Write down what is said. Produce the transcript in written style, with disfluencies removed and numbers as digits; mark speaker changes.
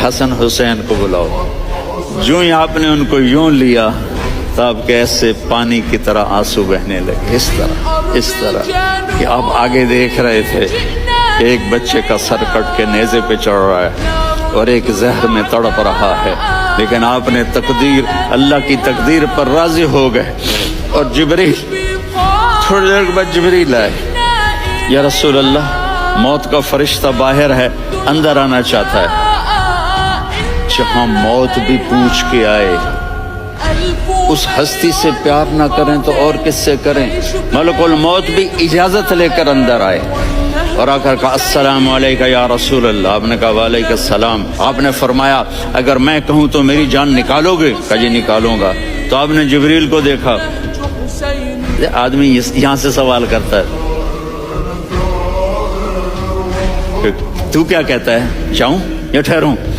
Speaker 1: حسن حسین کو بلاؤ۔ جو ہی آپ نے ان کو یوں لیا تو آپ کیسے پانی کی طرح آنسو بہنے لگے، اس طرح کہ آپ آگے دیکھ رہے تھے کہ ایک بچے کا سر کٹ کے نیزے پہ چڑھ رہا ہے اور ایک زہر میں تڑپ رہا ہے، لیکن آپ نے تقدیر، اللہ کی تقدیر پر راضی ہو گئے۔ اور جبریل تھوڑی دیر کے بعد جبریل آئے، یا رسول اللہ موت کا فرشتہ باہر ہے، اندر آنا چاہتا ہے۔ جہاں موت بھی پوچھ کے آئے، اس ہستی سے پیار نہ کریں تو اور کس سے کریں؟ ملک الموت بھی اجازت لے کر اندر آئے اور آ کر کہا السلام علیکم یا رسول اللہ۔ آپ نے کہا وعلیکم السلام۔ آپ نے فرمایا اگر میں کہوں تو میری جان نکالو گے؟ کہا جی نکالوں گا۔ تو آپ نے جبریل کو دیکھا، آدمی یہاں سے سوال کرتا ہے تو کیا کہتا ہے، جاؤں یا ٹھہروں؟